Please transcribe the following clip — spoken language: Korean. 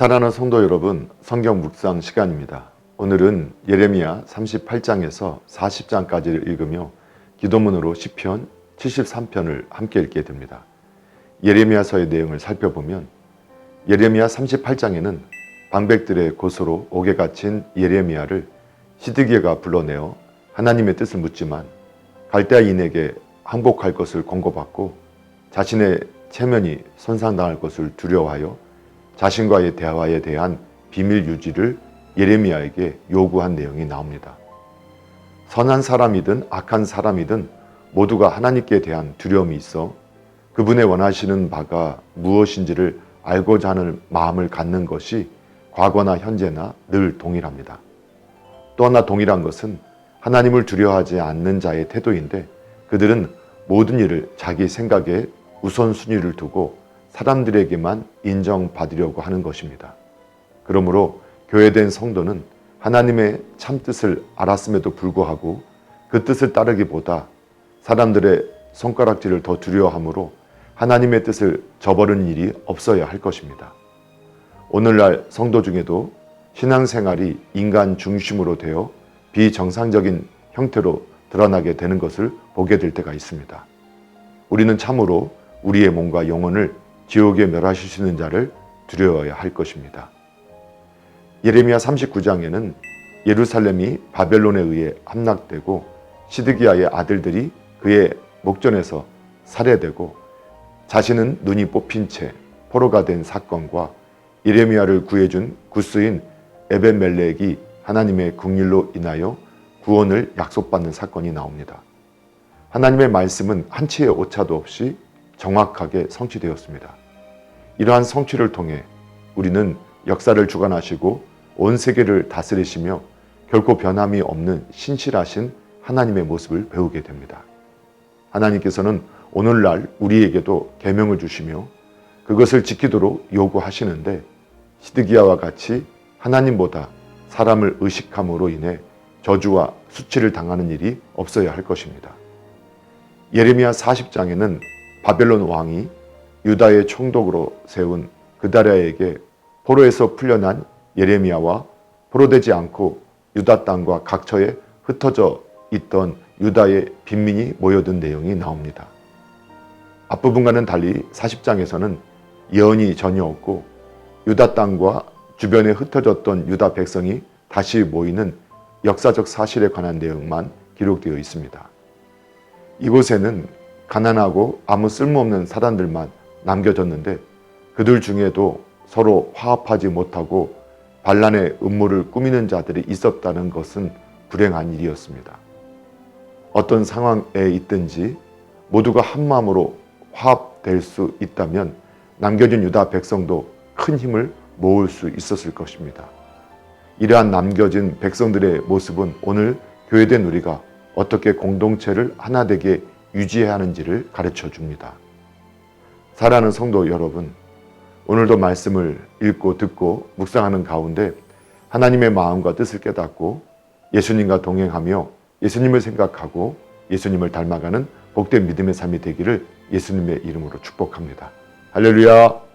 사랑하는 성도 여러분, 성경 묵상 시간입니다. 오늘은 예레미야 38장에서 40장까지를 읽으며 기도문으로 시편 73편을 함께 읽게 됩니다. 예레미야서의 내용을 살펴보면 예레미야 38장에는 방백들의 고소로 옥에 갇힌 예레미야를 시드기야가 불러내어 하나님의 뜻을 묻지만 갈대아인에게 항복할 것을 권고받고 자신의 체면이 손상당할 것을 두려워하여 자신과의 대화에 대한 비밀 유지를 예레미야에게 요구한 내용이 나옵니다. 선한 사람이든 악한 사람이든 모두가 하나님께 대한 두려움이 있어 그분의 원하시는 바가 무엇인지를 알고자 하는 마음을 갖는 것이 과거나 현재나 늘 동일합니다. 또 하나 동일한 것은 하나님을 두려워하지 않는 자의 태도인데 그들은 모든 일을 자기 생각에 우선순위를 두고 사람들에게만 인정받으려고 하는 것입니다. 그러므로 교회된 성도는 하나님의 참뜻을 알았음에도 불구하고 그 뜻을 따르기보다 사람들의 손가락질을 더 두려워하므로 하나님의 뜻을 저버리는 일이 없어야 할 것입니다. 오늘날 성도 중에도 신앙생활이 인간 중심으로 되어 비정상적인 형태로 드러나게 되는 것을 보게 될 때가 있습니다. 우리는 참으로 우리의 몸과 영혼을 지옥에 멸하시는 자를 두려워해야 할 것입니다. 예레미야 39장에는 예루살렘이 바벨론에 의해 함락되고 시드기야의 아들들이 그의 목전에서 살해되고 자신은 눈이 뽑힌 채 포로가 된 사건과 예레미야를 구해준 구스인 에벤멜렉이 하나님의 긍휼로 인하여 구원을 약속받는 사건이 나옵니다. 하나님의 말씀은 한치의 오차도 없이 정확하게 성취되었습니다. 이러한 성취를 통해 우리는 역사를 주관하시고 온 세계를 다스리시며 결코 변함이 없는 신실하신 하나님의 모습을 배우게 됩니다. 하나님께서는 오늘날 우리에게도 계명을 주시며 그것을 지키도록 요구하시는데 시드기야와 같이 하나님보다 사람을 의식함으로 인해 저주와 수치를 당하는 일이 없어야 할 것입니다. 예레미야 40장에는 바벨론 왕이 유다의 총독으로 세운 그다랴에게 포로에서 풀려난 예레미야와 포로되지 않고 유다 땅과 각처에 흩어져 있던 유다의 빈민이 모여든 내용이 나옵니다. 앞부분과는 달리 40장에서는 예언이 전혀 없고 유다 땅과 주변에 흩어졌던 유다 백성이 다시 모이는 역사적 사실에 관한 내용만 기록되어 있습니다. 이곳에는 가난하고 아무 쓸모없는 사람들만 남겨졌는데 그들 중에도 서로 화합하지 못하고 반란의 음모를 꾸미는 자들이 있었다는 것은 불행한 일이었습니다. 어떤 상황에 있든지 모두가 한마음으로 화합될 수 있다면 남겨진 유다 백성도 큰 힘을 모을 수 있었을 것입니다. 이러한 남겨진 백성들의 모습은 오늘 교회된 우리가 어떻게 공동체를 하나 되게 유지해야 하는지를 가르쳐 줍니다. 사랑하는 성도 여러분, 오늘도 말씀을 읽고 듣고 묵상하는 가운데 하나님의 마음과 뜻을 깨닫고 예수님과 동행하며 예수님을 생각하고 예수님을 닮아가는 복된 믿음의 삶이 되기를 예수님의 이름으로 축복합니다. 할렐루야!